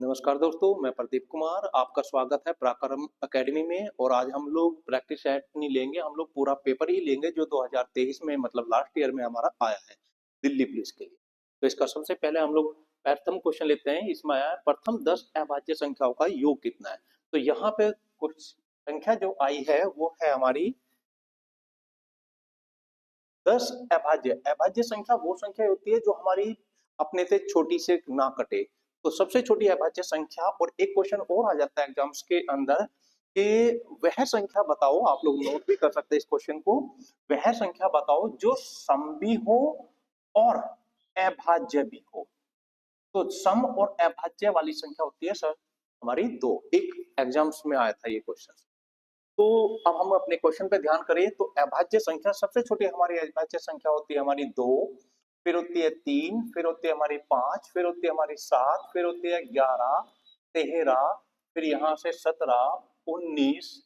नमस्कार दोस्तों, मैं प्रदीप कुमार। आपका स्वागत है पराक्रम एकेडमी में। और आज हम लोग प्रैक्टिस सेट नहीं लेंगे, हम लोग पूरा पेपर ही लेंगे जो 2023 में मतलब लास्ट ईयर में हमारा आया है दिल्ली पुलिस के लिए। तो इसका सबसे पहले हम लोग प्रथम क्वेश्चन लेते हैं। इसमें आया है प्रथम 10 अभाज्य संख्याओं का योग कितना है। तो यहाँ पे कुछ संख्या जो आई है वो है हमारी 10 अभाज्य। अभाज्य संख्या वो संख्या होती है जो हमारी अपने से छोटी से ना कटे। तो सबसे छोटी अभाज्य संख्या। और एक क्वेश्चन और आ जाता है एग्जाम्स के अंदर कि वह संख्या बताओ, आप लोग नोट भी कर सकते हैं इस क्वेश्चन को। वह संख्या बताओ जो सम भी हो और अभाज्य भी हो। तो सम और अभाज्य वाली संख्या होती है सर हमारी दो। एक एग्जाम्स में आया था ये क्वेश्चन। तो अब हम अपने क्वेश्चन पे ध्यान करें। तो अभाज्य संख्या सबसे छोटी हमारी अभाज्य संख्या होती है हमारी दो, फिर होती है तीन, फिर होती है हमारी पांच, फिर होती है हमारी सात, फिर होती है 11, 13, फिर यहाँ से 17, 19,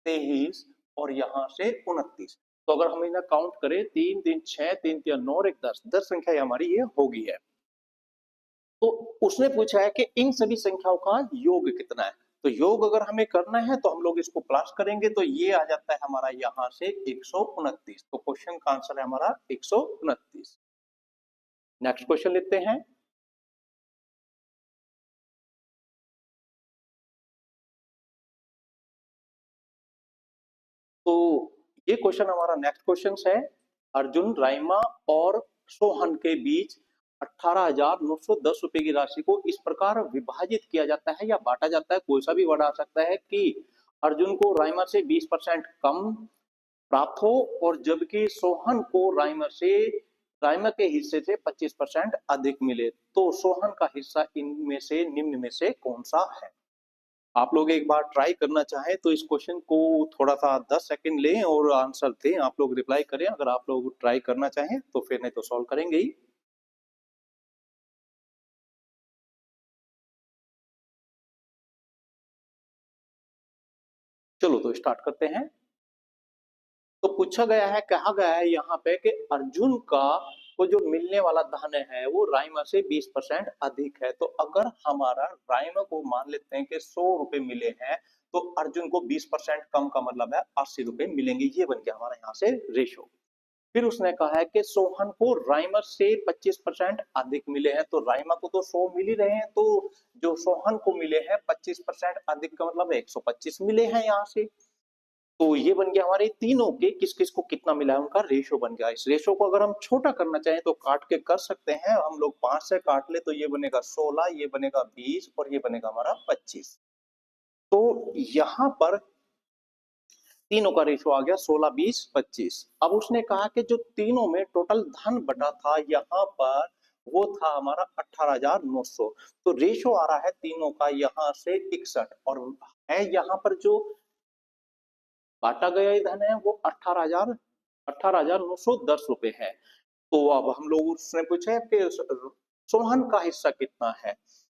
23 और यहाँ से 29। तो अगर हम इन्हें काउंट करें, 3 3 6, 3 3 9 और 1 10, 10 संख्या हमारी ये होगी है। तो उसने पूछा है कि इन सभी संख्याओं का योग कितना है। तो योग अगर हमें करना है तो हम लोग इसको प्लस करेंगे तो ये आ जाता है हमारा यहां से 129। तो क्वेश्चन का आंसर है हमारा 129। नेक्स्ट क्वेश्चन लेते हैं। तो ये क्वेश्चन हमारा नेक्स्ट क्वेश्चन है। अर्जुन, राइमा और सोहन के बीच 18,910 रुपए की राशि को इस प्रकार विभाजित किया जाता है या बांटा जाता है। कोई सा भी वर्ड आ सकता है कि अर्जुन को राइमा से 20% कम प्राप्त हो और जबकि सोहन को राइमा के हिस्से से 25% अधिक मिले। तो सोहन का हिस्सा इनमें से निम्न में से कौन सा है। आप लोग एक बार ट्राई करना चाहें तो इस क्वेश्चन को थोड़ा सा 10 सेकंड लें और आंसर दें। आप लोग रिप्लाई करें अगर आप लोग ट्राई करना चाहें तो, फिर नहीं तो सॉल्व करेंगे ही। चलो तो स्टार्ट करते हैं। तो पूछा गया है, कहा गया है यहाँ पे कि अर्जुन का को जो मिलने वाला धन है वो राइमा से 20% अधिक है। तो अगर हमारा राइमा को मान लेते हैं कि 100 रुपए मिले हैं तो अर्जुन को 20% कम का मतलब है 80 रुपए मिलेंगे। ये बन गया हमारा यहाँ से रेशो। फिर उसने कहा है कि सोहन को राइमा से 25% अधिक मिले हैं। तो राइमा को तो 100 मिल ही रहे हैं, तो जो सोहन को मिले हैं 25% अधिक का मतलब 125 मिले हैं यहाँ से। तो ये बन गया हमारे तीनों के किस किस को कितना मिला है उनका रेशो बन गया। इस रेशो को अगर हम छोटा करना चाहें तो काट के कर सकते हैं। हम लोग 5 से काट ले तो ये बनेगा 16, ये बनेगा 20 और ये बनेगा हमारा 25। तो यहाँ पर तीनों का रेशो आ गया 16, 20, 25। अब उसने कहा कि जो तीनों में टोटल धन बटा था यहाँ पर वो था हमारा 18,900। तो रेशो आ रहा है तीनों का यहाँ से 61 और है यहाँ पर जो बांटा गया धन है वो 18,910 रुपए है। तो अब हम लोग उसने पूछा कि सोहन का हिस्सा कितना है।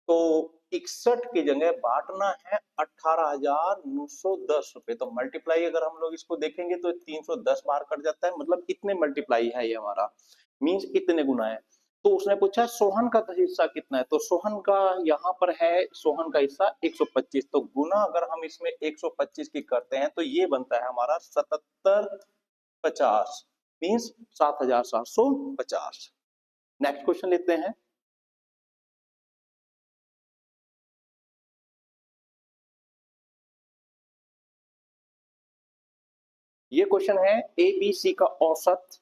तो 61 की जगह बांटना है 18,910 रुपए। तो मल्टीप्लाई अगर हम लोग इसको देखेंगे तो 310 बार कट जाता है, मतलब इतने मल्टीप्लाई है ये हमारा, मीन्स इतने गुना है। तो उसने पूछा सोहन का हिस्सा कितना है। तो सोहन का यहाँ पर है, सोहन का हिस्सा 125। तो गुना अगर हम इसमें 125 की करते हैं तो ये बनता है हमारा 7750, मीन्स 7,750। नेक्स्ट क्वेश्चन लेते हैं। ये क्वेश्चन है एबीसी का औसत।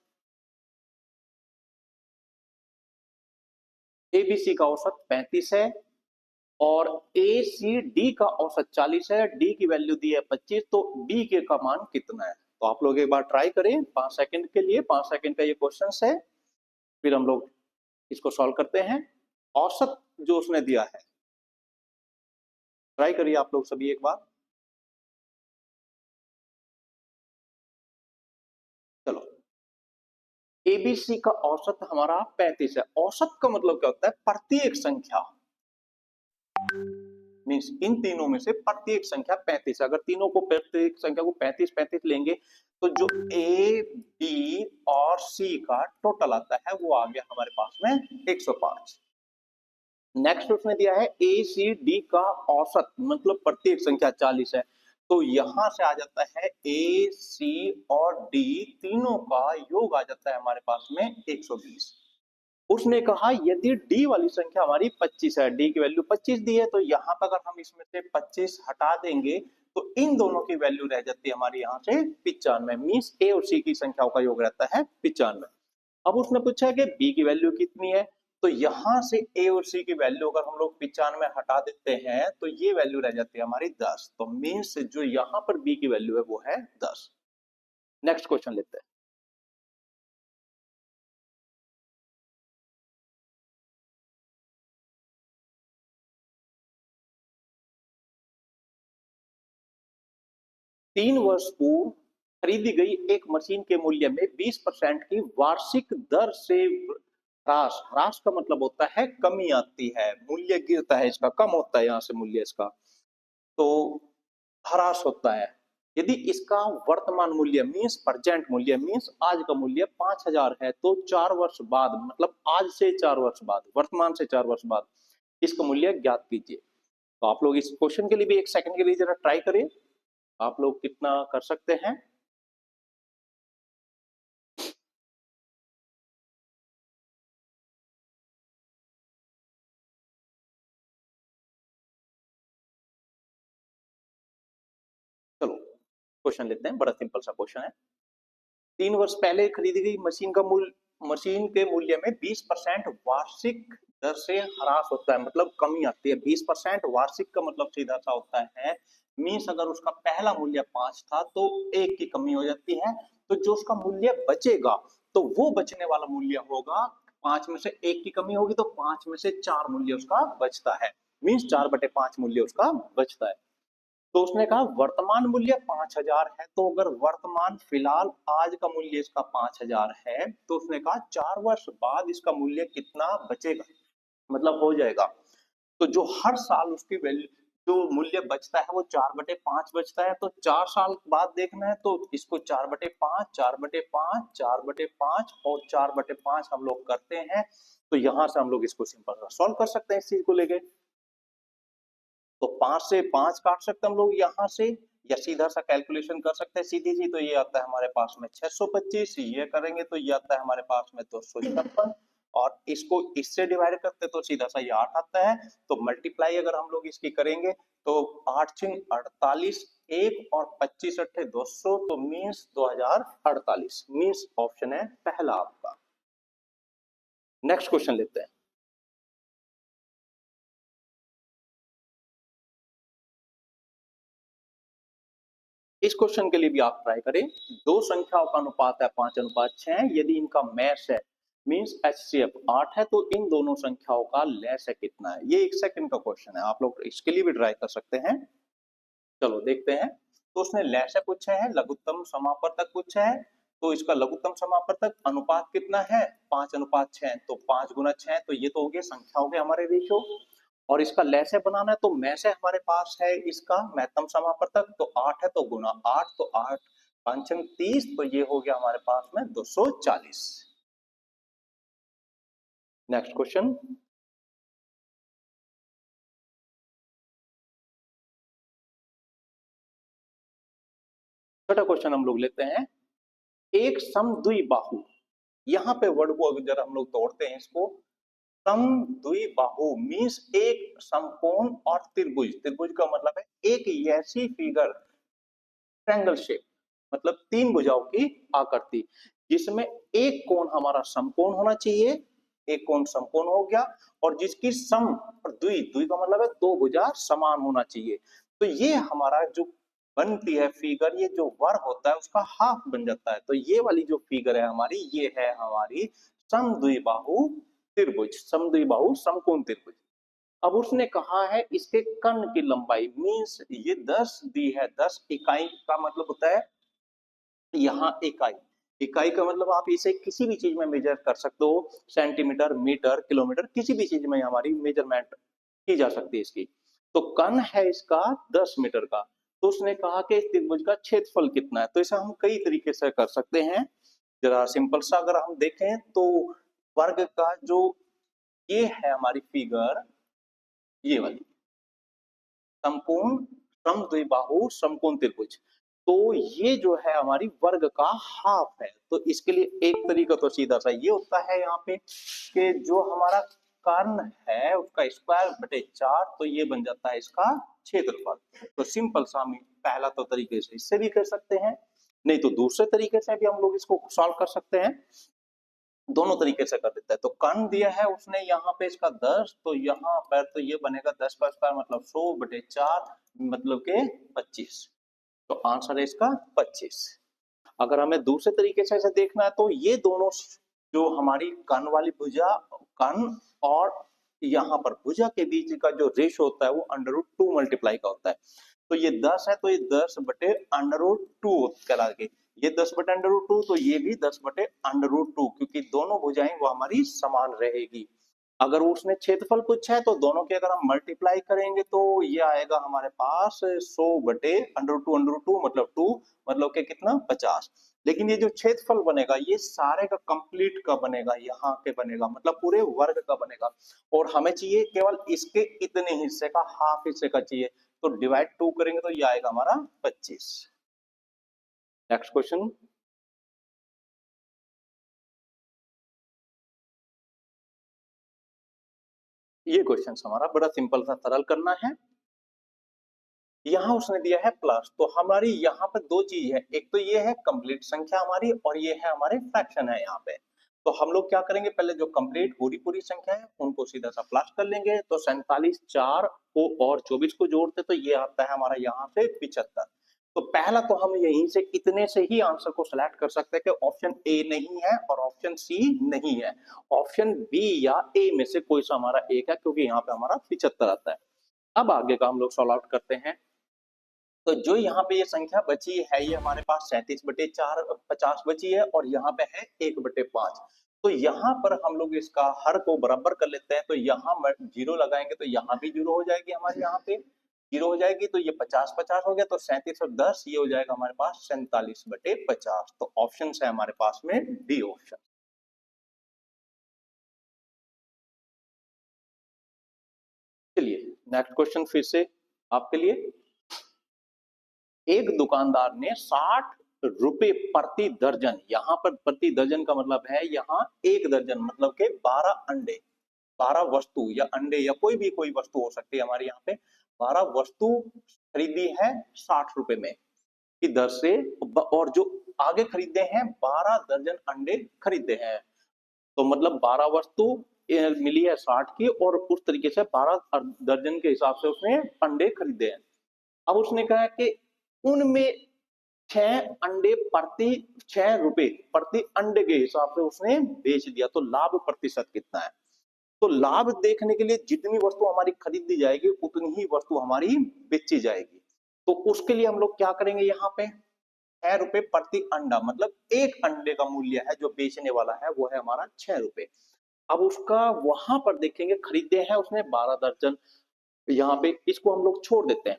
एबीसी का औसत 35 है और ए सी डी का औसत 40 है। डी की वैल्यू दी है 25। तो बी के का मान कितना है। तो आप लोग एक बार ट्राई करें 5 सेकंड के लिए। 5 सेकंड का ये क्वेश्चन है, फिर हम लोग इसको सॉल्व करते हैं। औसत जो उसने दिया है, ट्राई करिए आप लोग सभी एक बार। चलो, एबीसी का औसत हमारा 35 है। औसत का मतलब क्या होता है, प्रत्येक संख्या, मीन्स इन तीनों में से प्रत्येक संख्या 35। अगर तीनों को प्रत्येक संख्या को 35 35 लेंगे तो जो ए बी और सी का टोटल आता है वो आ गया हमारे पास में 105। नेक्स्ट उसने दिया है ए सी डी का औसत, मतलब प्रत्येक संख्या 40 है, तो यहां से आ जाता है ए सी और डी तीनों का योग आ जाता है हमारे पास में 120। उसने कहा यदि डी वाली संख्या हमारी 25 है, डी की वैल्यू 25 दी है, तो यहाँ पर अगर हम इसमें से 25 हटा देंगे तो इन दोनों की वैल्यू रह जाती है हमारी यहाँ से 95, मीन्स ए और सी की संख्याओं का योग रहता है 95। अब उसने पूछा है कि बी की वैल्यू कितनी है, तो यहां से ए और सी की वैल्यू अगर हम लोग 95 हटा देते हैं तो ये वैल्यू रह जाती है हमारी 10, तो मीन्स जो यहाँ पर बी की वैल्यू है वो है 10। नेक्स्ट क्वेश्चन लेते हैं। तीन वर्ष पूर्व खरीदी गई एक मशीन के मूल्य में 20% की वार्षिक दर से ह्रास, ह्रास का मतलब होता है कमी आती है, मूल्य गिरता है इसका, कम होता है यहाँ से मूल्य इसका, तो ह्रास होता है। यदि इसका वर्तमान मूल्य मीन्स प्रेजेंट मूल्य मीन्स आज का मूल्य 5000 है, तो 4 वर्ष बाद, मतलब आज से 4 वर्ष बाद, वर्तमान से 4 वर्ष बाद इसका मूल्य ज्ञात कीजिए। तो आप लोग इस क्वेश्चन के लिए भी एक सेकंड के लिए जरा ट्राई करें, आप लोग कितना कर सकते हैं। चलो क्वेश्चन लेते हैं, बड़ा सिंपल सा क्वेश्चन है। 3 वर्ष पहले खरीदी गई मशीन का मूल्य, मशीन के मूल्य में 20% वार्षिक दर से ह्रास होता है, मतलब कमी आती है। 20% वार्षिक का मतलब सीधा सा होता है मीन्स अगर उसका पहला मूल्य 5 था तो 1 की कमी हो जाती है, तो जो उसका मूल्य बचेगा तो वो बचने वाला मूल्य होगा, 5 में से 1 की कमी होगी तो 5 में से 4 मूल्य उसका बचता है, मीन्स 4/5 मूल्य उसका बचता है। तो उसने कहा वर्तमान मूल्य 5000 है, तो अगर वर्तमान फिलहाल आज का मूल्य इसका 5000 है, तो उसने कहा 4 वर्ष बाद इसका मूल्य कितना बचेगा, मतलब हो जाएगा। तो जो हर साल उसकी वैल्यू, जो मूल्य बचता है वो 4/5 बचता है, तो 4 साल बाद देखना है तो इसको 4/5, 4/5, 4/5 और 4/5 हम लोग करते हैं, तो यहां से हम लोग इसको सिंपल सॉल्व कर सकते हैं इस चीज को लेके। तो 5 से 5 काट सकते हैं हम लोग यहाँ से, या सीधा सा कैलकुलेशन कर सकते हैं सीधी सी, तो ये आता है हमारे पास में 625, ये करेंगे तो ये आता है हमारे पास में 256, और इसको इससे डिवाइड करते तो सीधा सा ये 8 आता है, तो मल्टीप्लाई अगर हम लोग इसकी करेंगे तो 8×6 = 48, 1 और 25×8 = 200, तो मीन्स 2048, मीन्स ऑप्शन है पहला आपका। नेक्स्ट क्वेश्चन लेते हैं। इस क्वेश्चन के लिए भी आप ट्राई करें। दो संख्याओं का अनुपात है 5:6, यदि इनका मैश है मीन्स HCF 8 है, तो इन दोनों संख्याओं का लैस है कितना है। ये 1 सेकंड का क्वेश्चन है, आप लोग इसके लिए भी ट्राई कर सकते हैं। चलो देखते हैं। तो उसने लैस पूछा है, लघुत्तम समापवर्तक पूछा है, तो इसका लघुत्तम समापवर्तक अनुपात कितना है 5:6, तो 5 × 6, तो ये तो हो गया संख्या हो गया हमारे रेशियो, और इसका लैसे बनाना है तो मैसे हमारे पास है इसका महत्तम समापवर्तक, तो 8 है तो गुना 8, तो 8 5 30, तो ये हो गया हमारे पास में 240। Next question. छोटा क्वेश्चन हम लोग लेते हैं। एक समद्विबाहु, यहाँ पे वर्ड को अगर हम लोग तोड़ते हैं इसको, समद्विबाहु मीन्स एक समकोण और त्रिभुज, त्रिभुज का मतलब है एक ऐसी फिगर, ट्रायंगल शेप, मतलब 3 भुजाओं की आकृति, जिसमें एक कोण हमारा समकोण होना चाहिए, एक कोण समकोण हो गया, और जिसकी सम और द्वि, द्वि का मतलब है 2 भुजा समान होना चाहिए, तो ये हमारा जो बनती है फिगर, ये जो वर्ग होता है उसका हाफ बन जाता है, तो ये वाली जो फिगर है हमारी, ये है हमारी समद्विबाहु त्रिभुज, समद्विबाहु समकोण त्रिभुज। अब उसने कहा है इसके कर्ण की लंबाई मीन्स ये 10 दी है, 10 इकाई का मतलब होता है यहाँ इकाई, इकाई का मतलब आप इसे किसी भी चीज में मेजर कर सकते हो, सेंटीमीटर, मीटर, किलोमीटर, किसी भी चीज में हमारी मेजरमेंट की जा सकती है इसकी। तो कर्ण है इसका 10 मीटर का, तो उसने कहा कि इस त्रिभुज का क्षेत्रफल कितना है, तो इसे हम कई तरीके से कर सकते हैं। जरा सिंपल सा अगर हम देखें तो वर्ग का जो ये है हमारी फिगर, ये वाली समकोण समद्विबाहु समकोण त्रिभुज। तो ये जो है हमारी वर्ग का हाफ है। तो इसके लिए एक तरीका तो सीधा सा ये होता है यहाँ पे कि जो हमारा कर्ण है उसका स्क्वायर बटे 4, तो ये बन जाता है इसका क्षेत्रफल। तो सिंपल सा हम पहला तो तरीके से इससे भी कर सकते हैं, नहीं तो दूसरे तरीके से भी हम लोग इसको सॉल्व कर सकते हैं। दोनों तरीके से कर देता है। तो कर्ण दिया है उसने यहाँ पे इसका 10, तो यहाँ पर तो ये बनेगा 10 का स्क्वायर मतलब 100 बटे 4 मतलब के 25। तो आंसर है इसका 25। अगर हमें दूसरे तरीके से ऐसे देखना है तो ये दोनों जो हमारी कर्ण वाली भुजा, कर्ण और यहाँ पर भुजा के बीच का जो रेशो होता है वो √2 मल्टीप्लाई का होता है। तो ये 10 है तो ये 10 बटे √2 कहला के, ये 10 बटे √2 तो ये भी 10 बटे √2, क्योंकि दोनों भुजाएं वो हमारी समान रहेगी। अगर उसने क्षेत्रफल पूछा है तो दोनों के अगर हम मल्टीप्लाई करेंगे तो ये आएगा हमारे पास 100 बटे √2 मतलब 2 मतलब के कितना 50। लेकिन ये जो क्षेत्रफल बनेगा ये सारे का कंप्लीट का बनेगा, यहाँ के बनेगा मतलब पूरे वर्ग का बनेगा, और हमें चाहिए केवल इसके इतने हिस्से का, हाफ हिस्से का चाहिए। तो डिवाइड 2 करेंगे तो ये आएगा हमारा 25। Next question. ये क्वेश्चन हमारा बड़ा सिंपल सा, सरल करना है। यहाँ उसने दिया है प्लस, तो हमारी यहाँ पर दो चीज है, एक तो ये है कंप्लीट संख्या हमारी और ये है हमारे फ्रैक्शन है यहाँ पे। तो हम लोग क्या करेंगे, पहले जो कंप्लीट पूरी पूरी संख्या है उनको सीधा सा प्लस कर लेंगे। तो 47 4 को और 24 को जोड़ते तो ये आता है हमारा यहाँ से 75। तो पहला तो हम यहीं से इतने से ही आंसर को सिलेक्ट कर सकते हैं कि ऑप्शन ए नहीं है और ऑप्शन सी नहीं है, ऑप्शन बी या ए में से कोई सा हमारा एक है, क्योंकि यहाँ पे हमारा 75 आता है। अब आगे का हम लोग सॉल्व आउट करते हैं। तो जो यहाँ पे ये संख्या बची है ये हमारे पास 37 बटे 4 50 बची है, और यहाँ पे है 1 बटे 5। तो यहाँ पर हम लोग इसका हर को बराबर कर लेते हैं। तो यहाँ जीरो लगाएंगे तो यहाँ भी जीरो हो जाएगी, हमारे यहाँ पे जीरो हो जाएगी। तो ये 50 50 हो गया, तो 37 और 10 ये हो जाएगा हमारे पास 47 बटे 50। तो ऑप्शन है हमारे पास में डी ऑप्शन। चलिए नेक्स्ट क्वेश्चन फिर से आपके लिए। एक दुकानदार ने 60 रुपए प्रति दर्जन, यहाँ पर प्रति दर्जन का मतलब है यहाँ एक दर्जन मतलब के 12 अंडे, 12 वस्तु या अंडे या कोई वस्तु हो सकती है हमारे यहाँ पे, 12 वस्तु खरीदी है 60 रुपए में की दर से, और जो आगे खरीदे हैं 12 दर्जन अंडे खरीदे हैं। तो मतलब 12 वस्तु मिली है 60 की, और उस तरीके से 12 दर्जन के हिसाब से उसने अंडे खरीदे हैं। अब उसने कहा कि उनमें 6 अंडे प्रति 6 रुपए प्रति अंडे के हिसाब से उसने बेच दिया, तो लाभ प्रतिशत कितना है। तो लाभ देखने के लिए जितनी वस्तु हमारी खरीदी जाएगी उतनी ही वस्तु हमारी बेची जाएगी। तो उसके लिए हम लोग क्या करेंगे, यहाँ पे 6 रुपए प्रति अंडा मतलब एक अंडे का मूल्य है जो बेचने वाला है वो है हमारा 6 रुपए। अब उसका वहां पर देखेंगे खरीदे हैं उसने 12 दर्जन, यहाँ पे इसको हम लोग छोड़ देते हैं,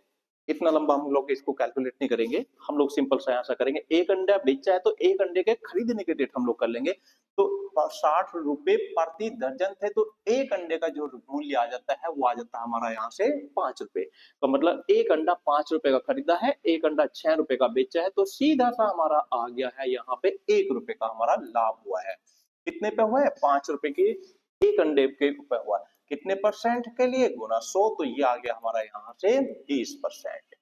इतना लंबा हम लोग इसको कैलकुलेट नहीं करेंगे। हम लोग सिंपल सा ऐसा करेंगे, एक अंडा बेचा है तो एक अंडे के खरीदने के रेट हम लोग कर लेंगे। तो 60 रुपए प्रति दर्जन थे, तो एक अंडे का जो मूल्य आ जाता है वो आ जाता है हमारा यहाँ से 5 रुपए। तो मतलब एक अंडा 5 रुपए का खरीदा है, एक अंडा 6 रुपए का बेचा है, तो सीधा सा हमारा आ गया है यहाँ पे 1 रुपए का हमारा लाभ हुआ है। कितने पे हुआ है, 5 रुपए की एक अंडे के ऊपर हुआ है। कितने परसेंट के लिए, गुना 100, तो ये आ गया हमारा यहाँ से 20%।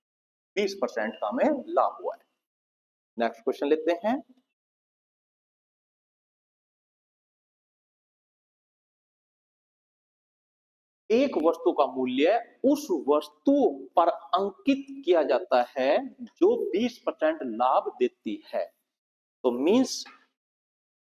20% का हमें लाभ हुआ है। नेक्स्ट क्वेश्चन लेते हैं। एक वस्तु का मूल्य उस वस्तु पर अंकित किया जाता है जो 20% लाभ देती है। तो मींस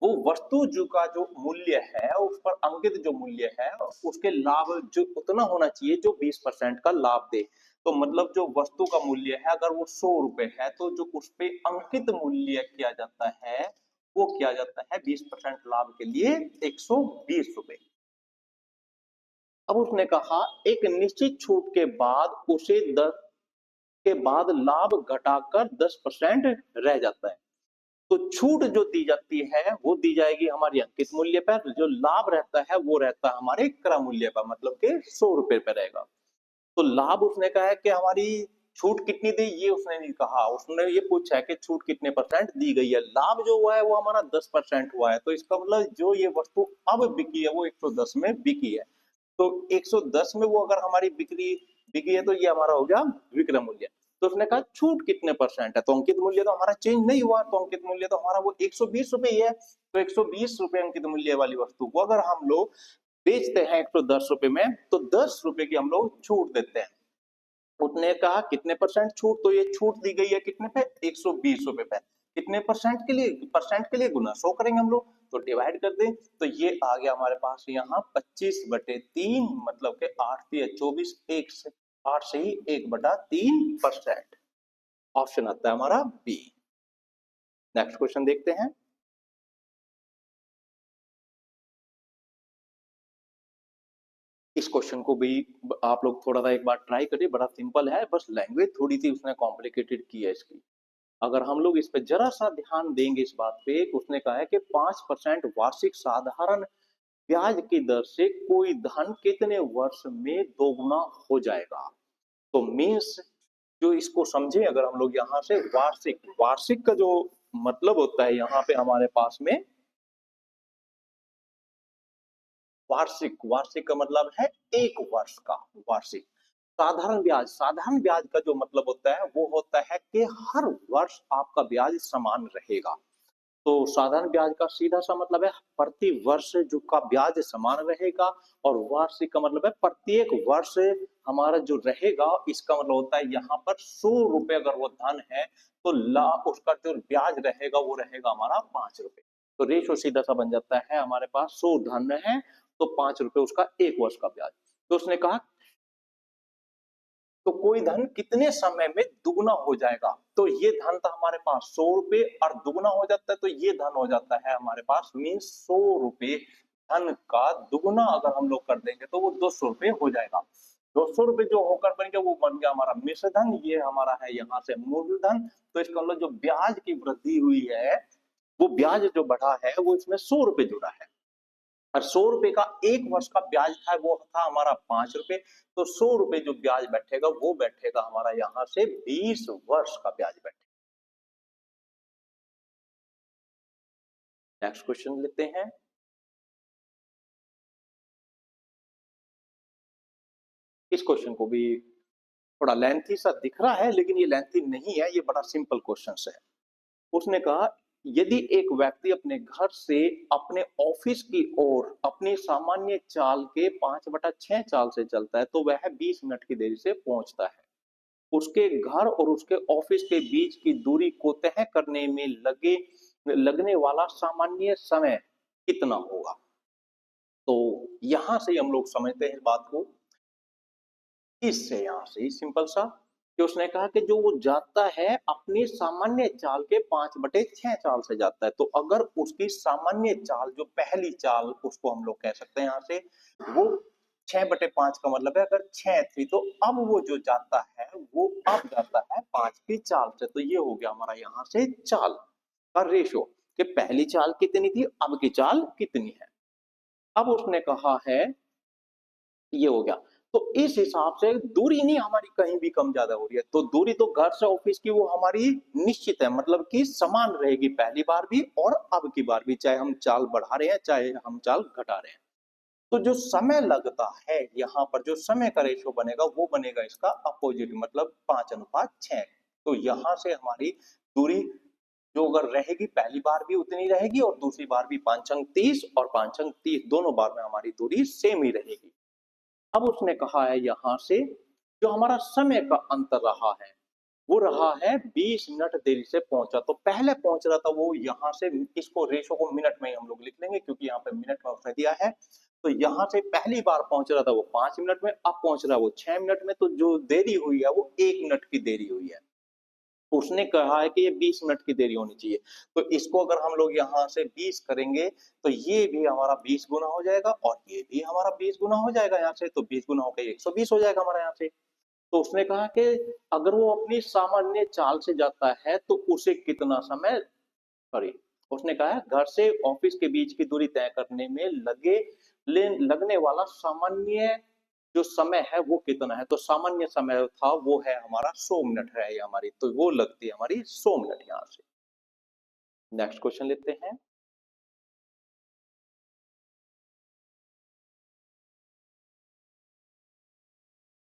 वो वस्तु जो का जो मूल्य है उस पर अंकित जो मूल्य है उसके लाभ जो उतना होना चाहिए जो 20% का लाभ दे। तो मतलब जो वस्तु का मूल्य है अगर वो 100 रुपए है तो जो उस पे अंकित मूल्य किया जाता है वो किया जाता है 20% लाभ के लिए 120 रुपए। अब उसने कहा एक निश्चित छूट के बाद उसे 10 के बाद लाभ घटाकर 10% रह जाता है। तो छूट जो दी जाती है वो दी जाएगी हमारी अंकित मूल्य पर, जो लाभ रहता है वो रहता है हमारे क्रय मूल्य पर, मतलब के 100 रुपए पे रहेगा। तो लाभ उसने कहा है कि हमारी छूट कितनी दी, ये उसने नहीं कहा, उसने ये पूछा है कि छूट कितने परसेंट दी गई है। लाभ जो हुआ है वो हमारा 10% हुआ है, तो इसका मतलब जो ये वस्तु अब बिकी है वो 110 में बिकी है। तो 110 में वो अगर हमारी बिक्री बिकी है तो ये हमारा हो गया विक्रय मूल्य। तो उसने कहा छूट कितने परसेंट है, तो अंकित मूल्य तो हमारा चेंज नहीं हुआ, तो अंकित मूल्य तो हमारा वो 120 रुपए ही है। तो 120 रुपए अंकित मूल्य वाली वस्तु को अगर हम लोग बेचते हैं 110 रुपए में, तो 10 रुपए की हम लोग छूट देते हैं। उसने कहा कितने परसेंट छूट, तो ये छूट दी गई है कितने पे, 120 रुपए पे। कितने परसेंट के लिए गुना 100 करेंगे हम लोग, तो डिवाइड कर दें, तो ये आ गया हमारे पास यहाँ 25/3, मतलब के 8×3 = 24, 8 से ही 1/3%। ऑप्शन आता है हमारा बी। नेक्स्ट क्वेश्चन देखते हैं। इस क्वेश्चन को भी आप लोग थोड़ा सा एक बार ट्राई करिए, बड़ा सिंपल है, बस लैंग्वेज थोड़ी सी उसने कॉम्प्लिकेटेड की है इसकी। अगर हम लोग इस पे जरा सा ध्यान देंगे इस बात पे, उसने कहा है कि 5% वार्षिक साधारण ब्याज की दर से कोई धन कितने वर्ष में दोगुना हो जाएगा। तो मीन्स जो इसको समझे अगर हम लोग यहाँ से, वार्षिक वार्षिक का जो मतलब होता है यहाँ पे हमारे पास में, वार्षिक वार्षिक का मतलब है एक वर्ष का वार्षिक। साधारण ब्याज का जो मतलब होता है वो होता है कि हर वर्ष आपका ब्याज समान रहेगा। तो साधारण ब्याज का सीधा सा मतलब है प्रति वर्ष जो का ब्याज समान रहेगा, और वार्षिक का मतलब है प्रत्येक वर्ष हमारा जो रहेगा, इसका मतलब होता है यहाँ पर 100 रुपए अगर वो धन है तो उसका जो ब्याज रहेगा वो रहेगा हमारा 5 रुपए। तो रेशो सीधा सा बन जाता है, हमारे पास 100 धन है तो 5 रुपए उसका एक वर्ष का ब्याज। तो उसने कहा तो कोई धन कितने समय में दुगना हो जाएगा, तो ये धन था हमारे पास 100 रुपए और दुगना हो जाता है, तो ये धन हो जाता है हमारे पास मीन 100 रुपए धन का दुगना अगर हम लोग कर देंगे तो वो 200 रुपए हो जाएगा। 200 रुपए जो होकर बन गया वो बन गया हमारा मिश्र धन, ये हमारा है यहाँ से मूलधन। तो इसका मतलब जो ब्याज की वृद्धि हुई है, वो ब्याज जो बढ़ा है वो इसमें 100 रुपए जुड़ा है, और 100 रुपए का एक वर्ष का ब्याज था वो था हमारा 5 रुपए। तो 100 रुपए जो ब्याज बैठेगा वो बैठेगा हमारा यहाँ से 20 वर्ष का ब्याज बैठेगा। नेक्स्ट क्वेश्चन लेते हैं। इस क्वेश्चन को भी थोड़ा लेंथी सा दिख रहा है, लेकिन ये लेंथी नहीं है, ये बड़ा सिंपल क्वेश्चन है। उसने कहा यदि एक व्यक्ति अपने घर से अपने ऑफिस की ओर अपनी सामान्य चाल के 5/6 चाल से चलता है तो वह 20 मिनट की देरी से पहुंचता है। उसके घर और उसके ऑफिस के बीच की दूरी को तय करने में लगने वाला सामान्य समय कितना होगा। तो यहां से हम लोग समझते हैं इस बात को, इससे यहां से सिंपल सा कि उसने कहा कि जो वो जाता है अपनी सामान्य चाल के 5/6 चाल से जाता है, तो अगर उसकी सामान्य चाल जो पहली चाल उसको हम लोग कह सकते हैं यहाँ से, वो 6/5 का मतलब है अगर 6 थी, तो अब वो जो जाता है वो अब जाता है 5 की चाल से। तो ये हो गया हमारा यहाँ से चाल का रेशो कि पहली चाल कितनी थी, अब की चाल कितनी है। अब उसने कहा है ये हो गया, तो इस हिसाब से दूरी नहीं हमारी कहीं भी कम ज्यादा हो रही है, तो दूरी तो घर से ऑफिस की वो हमारी निश्चित है, मतलब कि समान रहेगी पहली बार भी और अब की बार भी, चाहे हम चाल बढ़ा रहे हैं चाहे हम चाल घटा रहे हैं। तो जो समय लगता है यहाँ पर जो समय का रेशो बनेगा वो बनेगा इसका अपोजिट, मतलब 5:6। तो यहाँ से हमारी दूरी जो अगर रहेगी पहली बार भी उतनी रहेगी और दूसरी बार भी 5 अंक 30 और 5 अंक 30 दोनों बार में हमारी दूरी सेम ही रहेगी। अब उसने कहा है यहां से जो हमारा समय का अंतर रहा है वो रहा है 20 मिनट देरी से पहुंचा। तो पहले पहुंच रहा था वो यहाँ से, इसको रेशो को मिनट में हम लोग लिख लेंगे क्योंकि यहाँ पे मिनट में उसने दिया है। तो यहाँ से पहली बार पहुंच रहा था वो 5 मिनट में, अब पहुंच रहा है वो 6 मिनट में, तो जो देरी हुई है वो 1 मिनट की देरी हुई है। उसने कहा है कि ये 20 मिनट की देरी होनी चाहिए, तो इसको अगर हम लोग यहाँ से 20 करेंगे तो ये भी हमारा 20 गुना हो जाएगा और ये भी हमारा 20 गुना हो जाएगा यहाँ से, तो 20 गुना होकर 120 हो जाएगा हमारा यहाँ से। तो उसने कहा कि अगर वो अपनी सामान्य चाल से जाता है तो उसे कितना समय, सॉरी, उसने कहा है घर से ऑफिस के बीच की दूरी तय करने में लगने वाला सामान्य जो समय है वो कितना है, तो सामान्य समय था वो है हमारा 100 मिनट है ये हमारी, तो वो लगती है हमारी 100 मिनट यहाँ से। नेक्स्ट क्वेश्चन लेते हैं।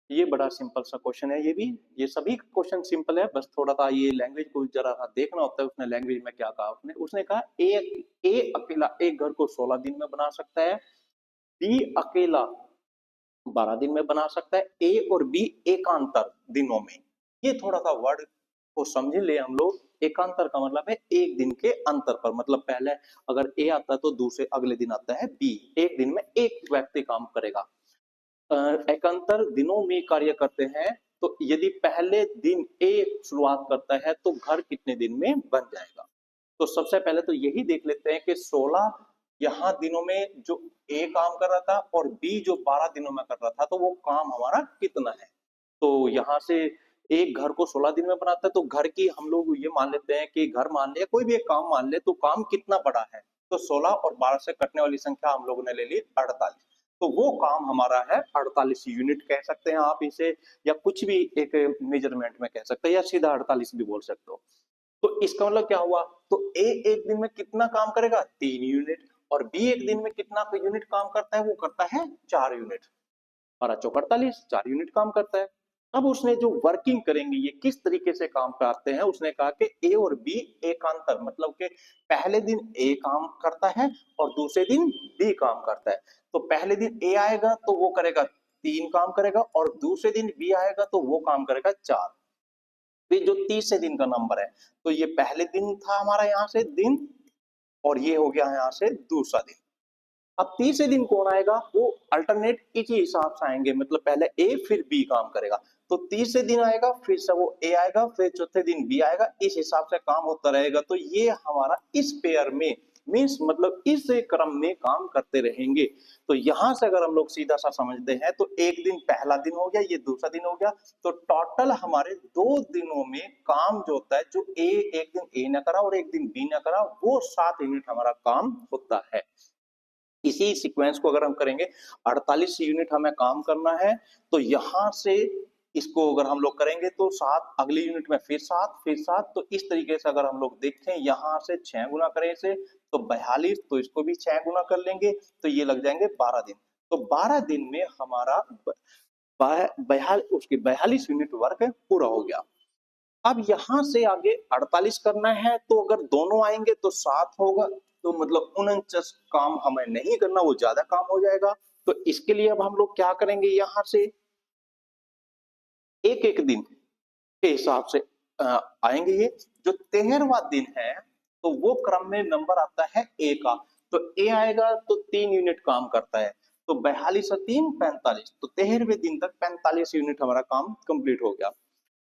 ये बड़ा सिंपल सा क्वेश्चन है, ये भी, ये सभी क्वेश्चन सिंपल है, बस थोड़ा सा ये लैंग्वेज को जरा सा देखना होता है। उसने लैंग्वेज में क्या कहा, उसने उसने कहा ए अकेला एक घर को 16 दिन में बना सकता है, बी अकेला 12 दिन में बना सकता है, ए और बी एकांतर दिनों में। ये थोड़ा सा वर्ड को समझ ले हम लोग। एकांतर का मतलब है एक दिन के अंतर पर, मतलब पहले अगर ए आता है तो दूसरे अगले दिन आता है बी, एक दिन में एक व्यक्ति काम करेगा। एकांतर दिनों में कार्य करते हैं, तो यदि पहले दिन ए शुरुआत करता है तो घर कितने दिन में बन जाएगा। तो सबसे पहले तो यही देख लेते हैं कि 16 यहाँ दिनों में जो ए काम कर रहा था और बी जो 12 दिनों में कर रहा था, तो वो काम हमारा कितना है। तो यहाँ से एक घर को 16 दिन में बनाता है, तो घर की हम लोग ये मान लेते हैं कि घर मान लिया, कोई भी एक काम मान ले, तो काम कितना बड़ा है, तो 16 और 12 से कटने वाली संख्या हम लोगों ने ले ली 48, तो वो काम हमारा है 48 यूनिट कह सकते हैं आप इसे, या कुछ भी एक मेजरमेंट में कह सकते हैं, या सीधा 48 भी बोल सकते हो। तो इसका मतलब क्या हुआ, तो ए एक दिन में कितना काम करेगा, 3 यूनिट, और बी एक दिन में कितना यूनिट काम करता है, वो करता है 4 यूनिट। 12 चौक 48, 4 यूनिट काम करता है। अब उसने जो वर्किंग करेंगे ये किस तरीके से काम करते हैं, उसने कहा कि ए और बी एकांतर, मतलब कि पहले दिन ए काम करता है और दूसरे दिन बी काम करता है। तो पहले दिन ए आएगा तो वो करेगा 3 काम करेगा, और दूसरे दिन बी आएगा तो वो काम करेगा 4। तो जो तीसरे दिन का नंबर है, तो ये पहले दिन था हमारा यहाँ से दिन, और ये हो गया यहाँ से दूसरा दिन। अब तीसरे दिन कौन आएगा, वो अल्टरनेट इसी हिसाब से आएंगे, मतलब पहले ए फिर बी काम करेगा। तो तीसरे दिन आएगा फिर से वो ए आएगा, फिर चौथे दिन बी आएगा, इस हिसाब से काम होता रहेगा। तो ये हमारा इस पेयर में मीन्स मतलब इस क्रम में काम करते रहेंगे। तो यहां से अगर हम लोग सीधा सा समझते हैं, तो एक दिन पहला दिन हो गया, ये दूसरा दिन हो गया, तो टोटल हमारे 2 दिनों में काम जो होता है, जो ए एक दिन ए ने करा और एक दिन बी ने करा, वो 7 यूनिट हमारा काम होता है। इसी सीक्वेंस को अगर हम करेंगे, 48 यूनिट हमें काम करना है, तो यहां से इसको अगर हम लोग करेंगे तो 7, अगली यूनिट में फिर 7 फिर 7, तो इस तरीके से अगर हम लोग देखें, यहां से 6 गुना करें इसे तो 42, तो इसको भी 6 गुना कर लेंगे, तो ये लग जाएंगे 12 दिन। तो 12 दिन में हमारा उसकी 42 यूनिट वर्क पूरा हो गया। अब यहां से आगे 48 करना है, तो अगर दोनों आएंगे तो 7 होगा, तो मतलब 49 काम हमें नहीं करना, वो ज्यादा काम हो जाएगा। तो इसके लिए अब हम लोग क्या करेंगे, यहां से एक एक दिन के हिसाब से आएंगे। ये जो 13वां दिन है, तो वो क्रम में नंबर आता है ए का, तो ए आएगा तो 3 यूनिट काम करता है, तो 42 और 3 45, तो 13वें दिन तक 45 यूनिट हमारा काम कंप्लीट हो गया।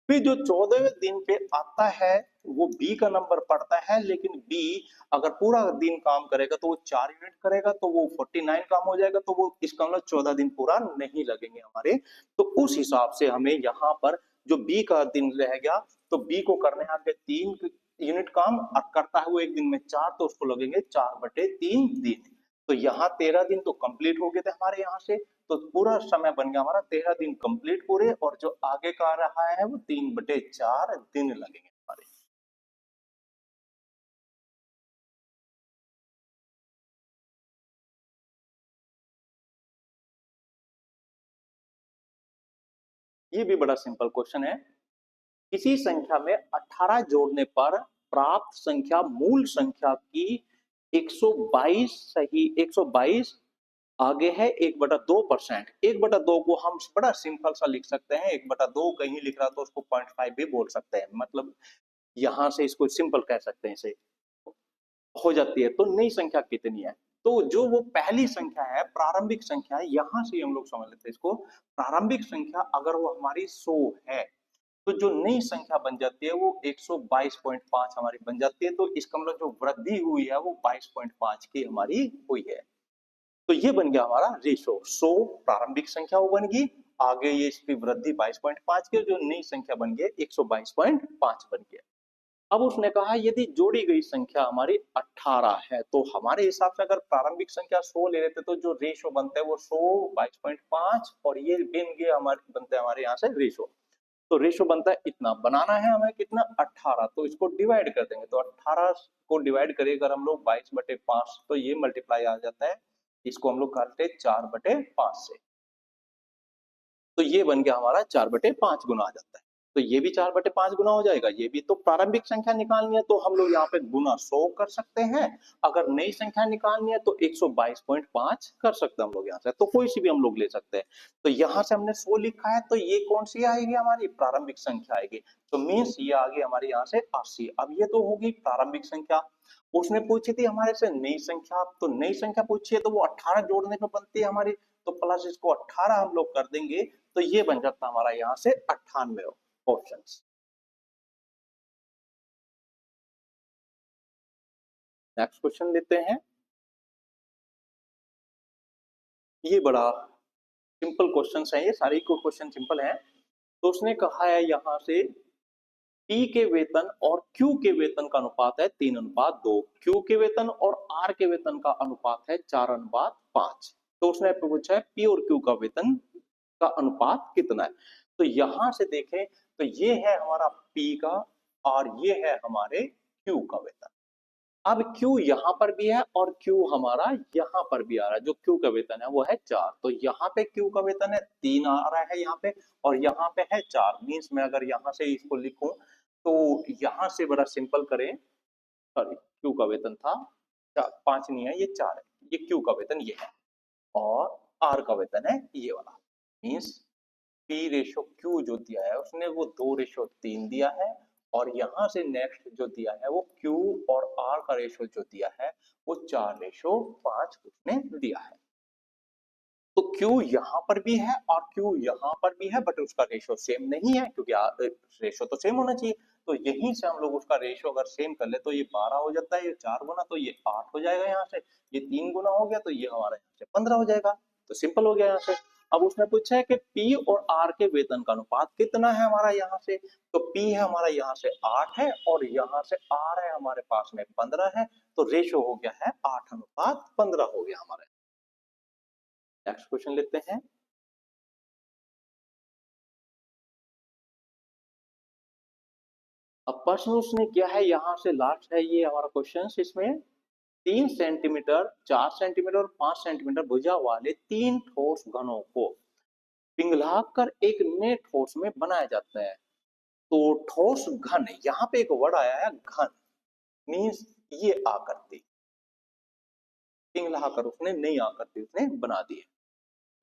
फिर जो 14वें दिन पे आता है, वो बी का नंबर पड़ता है, लेकिन बी अगर पूरा दिन काम करेगा तो वो 4 यूनिट करेगा, तो वो 49 काम हो जाएगा, तो वो इसका मतलब 14 दिन पूरा नहीं लगेंगे हमारे। तो उस हिसाब से हमें यहाँ पर जो बी का दिन रह गया, तो बी को करने आगे 3 यूनिट काम, और करता है वो एक दिन में 4, तो उसको लगेंगे 4/3 दिन। तो यहाँ 13 दिन तो कंप्लीट हो गए थे हमारे यहाँ से, तो पूरा समय बन गया हमारा 13 दिन कंप्लीट पूरे, और जो आगे का रहा है वो 3/4 दिन लगेंगे हमारे। ये भी बड़ा सिंपल क्वेश्चन है। किसी संख्या में 18 जोड़ने पर प्राप्त संख्या मूल संख्या की 122 सही 122 आगे है 1/2%। 1/2 को हम बड़ा सिंपल सा लिख सकते हैं, 1/2 कहीं लिख रहा तो उसको 0.5 भी बोल सकते हैं, मतलब यहां से इसको सिंपल कह सकते हैं इसे, हो जाती है। तो नई संख्या कितनी है, तो जो वो पहली संख्या है, प्रारंभिक संख्या है, यहां से हम लोग समझ लेते हैं इसको। प्रारंभिक संख्या अगर वो हमारी 100 है, तो जो नई संख्या बन जाती है वो 122.5 हमारी बन जाती है। तो इसका मतलब जो वृद्धि हुई है वो 22.5 की हमारी हुई है। तो ये बन गया हमारा रेशो, 100 प्रारंभिक संख्या वो बन गई, आगे ये इसकी वृद्धि 22.5 की, जो नई संख्या बन गई 122.5 बन गया। अब उसने कहा यदि जोड़ी गई संख्या हमारी 18 है तो हमारे हिसाब से अगर प्रारंभिक संख्या 100 ले लेते तो जो रेशो बनता है वो 100 22.5 और ये बिन गए हमारे बनते हैं हमारे यहाँ से रेशो। तो रेशो बनता है इतना, बनाना है हमें कितना 18, तो इसको डिवाइड कर देंगे। तो 18 को डिवाइड करें अगर हम लोग 22/5 तो ये मल्टीप्लाई आ जाता है, इसको हम लोग करते हैं 4/5 से, तो ये बन गया हमारा 4/5 गुना आ जाता है। तो ये भी 4/5 गुना हो जाएगा, ये भी। तो प्रारंभिक संख्या निकालनी है तो हम लोग यहाँ पे गुना 100 कर सकते हैं, अगर नई संख्या निकालनी है तो 122.5 कर सकते हैं हम लोग यहाँ से, तो कोई सी भी हम लोग ले सकते हैं। तो यहाँ से हमने 100 लिखा है तो ये कौन सी आएगी हमारी प्रारंभिक संख्या आएगी, तो मीन्स ये आ गई हमारे यहाँ से 80। अब ये तो होगी प्रारंभिक संख्या। उसने पूछी थी हमारे से नई संख्या, तो नई संख्या पूछी है तो वो 18 जोड़ने पे बनती है हमारी, तो प्लस इसको 18 हम लोग कर देंगे तो ये बन जाता हमारा यहां से 98 ऑप्शन। नेक्स्ट क्वेश्चन लेते हैं। ये बड़ा सिंपल क्वेश्चन है, ये सारे क्वेश्चन सिंपल हैं। तो उसने कहा है यहां से P के वेतन और Q के वेतन का अनुपात है 3:2, Q के वेतन और R के वेतन का अनुपात है 4:5। तो उसने पूछा है P और Q का वेतन का अनुपात कितना है। तो यहां से देखें तो ये है हमारा P का और ये है हमारे Q का वेतन। अब Q यहाँ पर भी है और Q हमारा यहाँ पर भी आ रहा है, जो Q का वेतन है वो है 4, तो यहाँ पे Q का वेतन है 3 आ रहा है यहाँ पे, और यहाँ पे है 4। मीन्स मैं अगर यहाँ से इसको लिखूं तो यहाँ से बड़ा सिंपल करें, सॉरी Q का वेतन था 5 नहीं है, ये 4 है, ये Q का वेतन ये है और R का वेतन है ये वाला। मीन्स P/Q जो दिया है उसने वो 2/3 दिया है, और यहां से नेक्स्ट जो दिया है वो Q और R का रेशो जो दिया है वो 4/5 उसने दिया है। तो Q यहाँ पर भी है और Q यहाँ पर भी है, बट उसका रेशो सेम नहीं है क्योंकि रेशो तो सेम होना चाहिए। तो यहीं से हम लोग उसका रेशो अगर सेम कर ले तो ये 12 हो जाता है, ये 4 गुना तो ये 8 हो जाएगा यहाँ से, ये 3 गुना हो गया तो ये हमारा यहाँ से 15 हो जाएगा। तो सिंपल हो गया यहाँ से। अब उसने पूछा है कि P और R के वेतन का अनुपात कितना है हमारा यहाँ से, तो P है हमारा यहाँ से 8 है और यहाँ से R है हमारे पास में 15 है, तो रेशो हो गया है 8:15 हो गया हमारा। नेक्स्ट क्वेश्चन लेते हैं। अब प्रश्न उसने किया है यहाँ से लास्ट है ये हमारा क्वेश्चन, इसमें 3 सेंटीमीटर 4 सेंटीमीटर और 5 सेंटीमीटर भुजा वाले 3 ठोस घनों को पिघलाकर एक नए ठोस में बनाया जाता है। तो ठोस घन, यहाँ पे एक वर्ड आया है घन, मीन्स ये आकृति पिघलाकर उसने नई आकृति उसने बना दी है।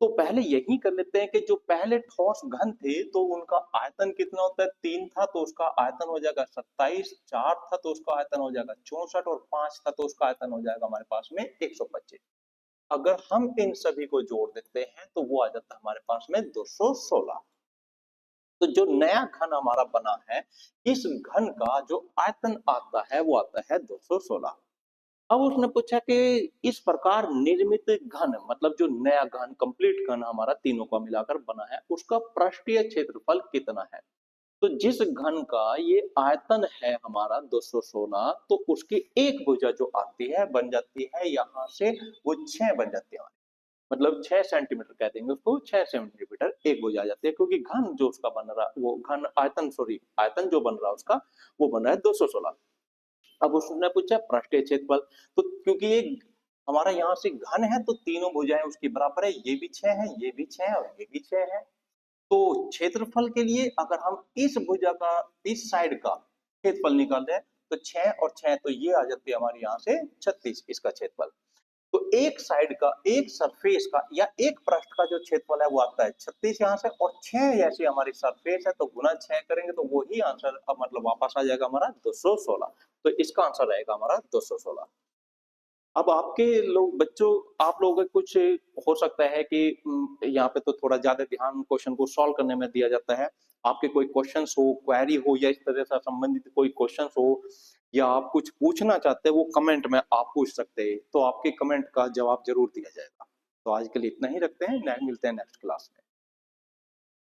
तो पहले यही कर लेते हैं कि जो पहले ठोस घन थे तो उनका आयतन कितना होता है, 3 था तो उसका आयतन हो जाएगा 27, 4 था तो उसका आयतन हो जाएगा 64 और 5 था तो उसका आयतन हो जाएगा हमारे पास में 125। अगर हम इन सभी को जोड़ देते हैं तो वो आ जाता है हमारे पास में 216। तो जो नया घन हमारा बना है इस घन का जो आयतन आता है वो आता है 216। अब उसने पूछा कि इस प्रकार निर्मित घन, मतलब जो नया घन कंप्लीट घन हमारा तीनों का मिलाकर बना है उसका पृष्ठीय क्षेत्रफल कितना है। तो जिस घन का ये आयतन है हमारा 216, तो उसकी एक भुजा जो आती है बन जाती है यहाँ से वो 6 बन जाती है, मतलब 6 सेंटीमीटर कह देंगे उसको, 6 सेंटीमीटर एक भुजा आ जाती है, क्योंकि घन जो उसका बन रहा वो घन आयतन, सॉरी आयतन जो बन रहा है उसका वो बन रहा है 216। अब उसने पूछा पृष्ठीय क्षेत्रफल, तो क्योंकि ये हमारा यहाँ से घन है तो तीनों भुजाएं उसकी बराबर है, ये भी 6 है, ये भी 6 है और ये भी 6 है। तो क्षेत्रफल के लिए अगर हम इस भुजा का इस साइड का क्षेत्रफल निकाल रहे हैं तो 6 और 6 तो ये आ जाती है हमारे यहाँ से 36 इसका क्षेत्रफल। तो एक साइड का एक सरफेस का या एक पृष्ठ का जो क्षेत्रफल है वो आता है 36 यहाँ से, और 6 जैसे हमारी सरफेस है तो गुना 6 करेंगे तो वही आंसर मतलब वापस आ जाएगा हमारा 216। तो इसका आंसर रहेगा हमारा 216। अब आपके लोग बच्चों आप लोगों के कुछ हो सकता है कि यहाँ पे तो थोड़ा ज्यादा ध्यान क्वेश्चन को सॉल्व करने में दिया जाता है। आपके कोई क्वेश्चंस हो, क्वेरी हो या इस तरह से संबंधित कोई क्वेश्चंस हो या आप कुछ पूछना चाहते हैं वो कमेंट में आप पूछ सकते हैं, तो आपके कमेंट का जवाब जरूर दिया जाएगा। तो आज के लिए इतना ही रखते हैं, मिलते हैं नेक्स्ट क्लास में।